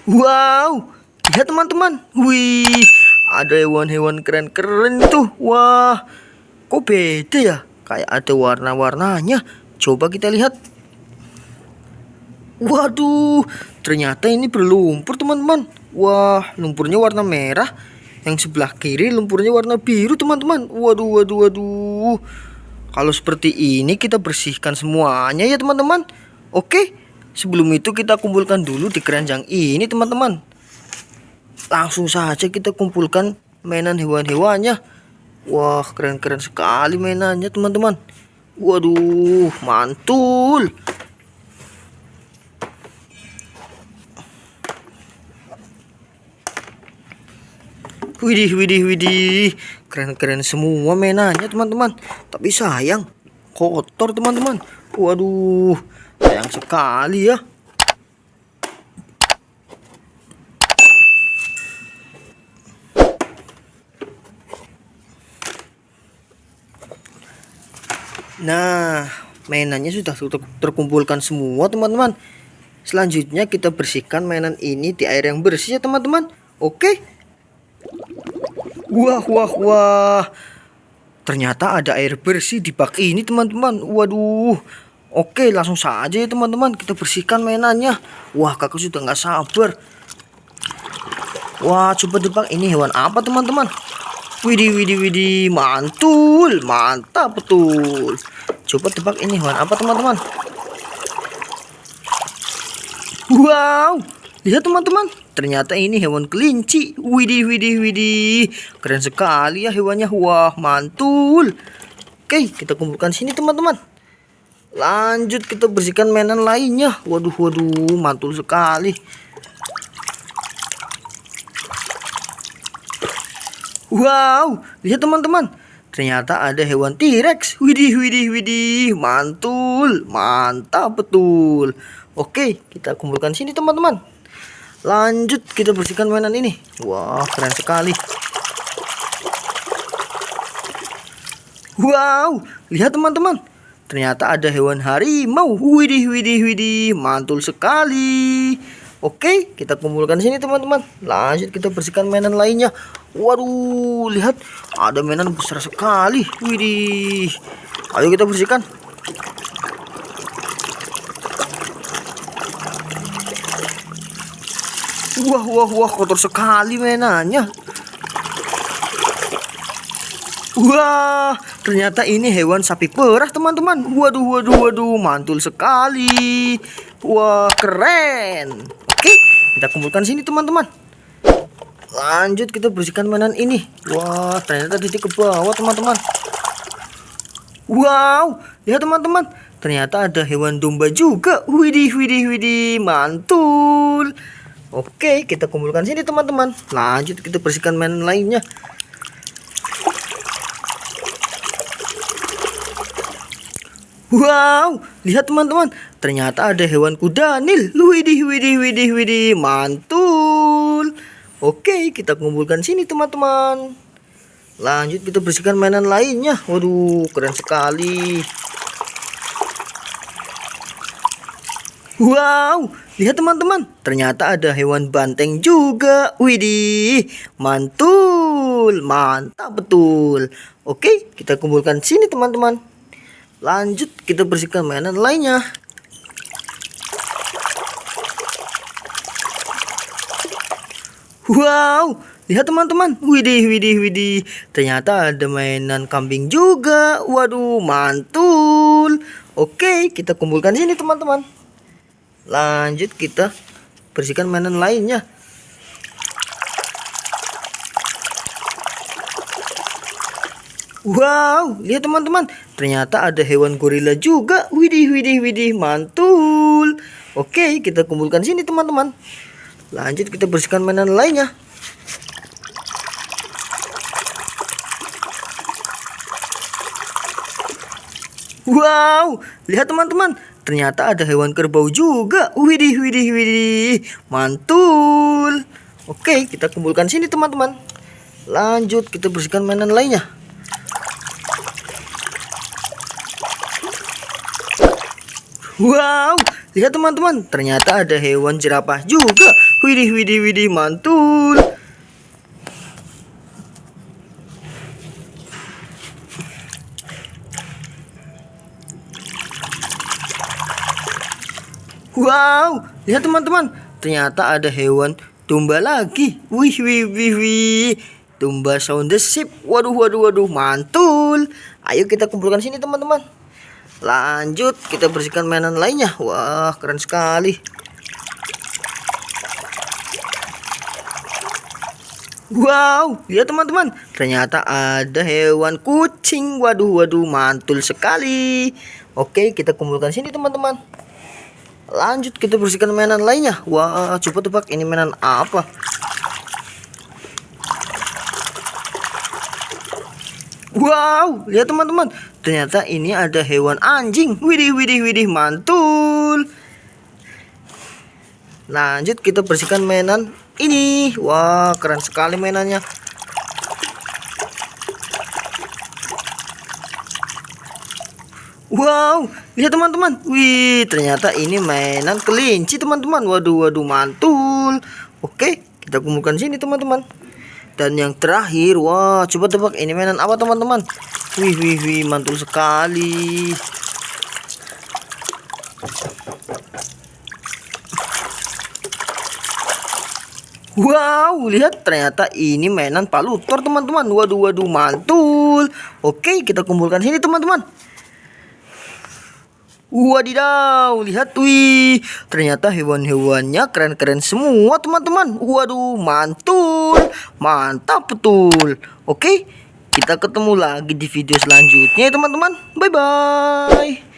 Wow, lihat teman-teman. Wih, ada hewan-hewan keren-keren itu. Wah, kok beda ya? Kayak ada warna-warnanya. Coba kita lihat. Waduh, ternyata ini berlumpur teman-teman. Wah, lumpurnya warna merah. Yang sebelah kiri lumpurnya warna biru teman-teman. Waduh, waduh, waduh. Kalau seperti ini kita bersihkan semuanya ya teman-teman. Oke, sebelum itu kita kumpulkan dulu di keranjang ini teman-teman. Langsung saja kita kumpulkan mainan hewan-hewannya. Wah, keren-keren sekali mainannya teman-teman. Waduh, mantul. Widih, widih, widih. Keren-keren semua mainannya teman-teman. Tapi sayang, kotor teman-teman. Waduh, sayang sekali ya. Nah, mainannya sudah terkumpulkan semua teman-teman. Selanjutnya kita bersihkan mainan ini di air yang bersih ya teman-teman. Oke. Wah, wah, wah. Ternyata ada air bersih di bak ini teman-teman. Waduh. Oke, langsung saja ya teman-teman, kita bersihkan mainannya. Wah, kakak sudah nggak sabar. Wah, coba tebak ini hewan apa teman-teman. Widih, widih, widih, mantul, mantap betul. Coba tebak ini hewan apa teman-teman. Wow, lihat teman-teman, ternyata ini hewan kelinci. Widih, widih, widih, keren sekali ya hewannya. Wah, mantul. Oke, kita kumpulkan sini teman-teman. Lanjut kita bersihkan mainan lainnya. Waduh, waduh, mantul sekali. Wow, lihat teman-teman, ternyata ada hewan T-Rex. Widih, widih, widih, mantul, mantap betul. Oke, kita kumpulkan sini teman-teman. Lanjut kita bersihkan mainan ini. Wah, keren sekali. Wow, lihat teman-teman, ternyata ada hewan harimau. Widih, widih, widih, mantul sekali. Oke, kita kumpulkan sini teman-teman. Lanjut kita bersihkan mainan lainnya. Waduh, lihat ada mainan besar sekali. Widih, ayo kita bersihkan. Wah, wah, wah, kotor sekali mainannya. Wah, ternyata ini hewan sapi perah teman-teman. Waduh, waduh, waduh, mantul sekali. Wah, keren. Oke, kita kumpulkan sini teman-teman. Lanjut kita bersihkan mainan ini. Wah, ternyata titik ke bawah teman-teman. Wow, lihat teman-teman, ternyata ada hewan domba juga. Widih, widih, widih, mantul. Oke, kita kumpulkan sini teman-teman. Lanjut kita bersihkan mainan lainnya. Wow, lihat teman-teman, ternyata ada hewan kudanil. Widih, widih, widih, widih, mantul. Oke, kita kumpulkan sini teman-teman. Lanjut kita bersihkan mainan lainnya. Waduh, keren sekali. Wow, lihat teman-teman, ternyata ada hewan banteng juga. Widih, mantul, mantap betul. Oke, kita kumpulkan sini teman-teman. Lanjut kita bersihkan mainan lainnya. Wow, lihat teman-teman. Widih, widih, widih, ternyata ada mainan kambing juga. Waduh, mantul. Oke, kita kumpulkan sini teman-teman. Lanjut kita bersihkan mainan lainnya. Wow, lihat teman-teman, ternyata ada hewan gorila juga. Widih, widih, widih, mantul. Oke, kita kumpulkan sini teman-teman. Lanjut kita bersihkan mainan lainnya. Wow, lihat teman-teman, ternyata ada hewan kerbau juga. Widih, widih, widih, mantul. Oke, kita kumpulkan sini teman-teman. Lanjut kita bersihkan mainan lainnya. Wow, lihat teman-teman, ternyata ada hewan jerapah juga. Widih, widih, widih, mantul. Wow, lihat teman-teman, ternyata ada hewan domba lagi. Wih, wih, wih, wih. Domba sound the sheep. Waduh, waduh, waduh, mantul. Ayo kita kumpulkan sini teman-teman. Lanjut, kita bersihkan mainan lainnya. Wah, keren sekali. Wow, lihat teman-teman, ternyata ada hewan kucing. Waduh, waduh, mantul sekali. Oke, kita kumpulkan sini teman-teman. Lanjut, kita bersihkan mainan lainnya. Wah, coba tebak ini mainan apa? Wow, lihat teman-teman, ternyata ini ada hewan anjing. Widih, widih, widih, mantul. Lanjut, kita bersihkan mainan ini. Wah, keren sekali mainannya. Wow, lihat teman-teman. Wih, ternyata ini mainan kelinci teman-teman. Waduh, waduh, mantul. Oke, kita kumpulkan sini teman-teman. Dan yang terakhir, wah, coba tebak ini mainan apa teman-teman? Wih, wih, wih, mantul sekali. Wow, lihat ternyata ini mainan palutor teman-teman. Waduh, waduh, mantul. Oke, kita kumpulkan sini teman-teman. Wadidaw, lihat, wih, ternyata hewan-hewannya keren-keren semua teman-teman. Waduh, mantul, mantap betul. Oke, kita ketemu lagi di video selanjutnya ya teman-teman. Bye bye.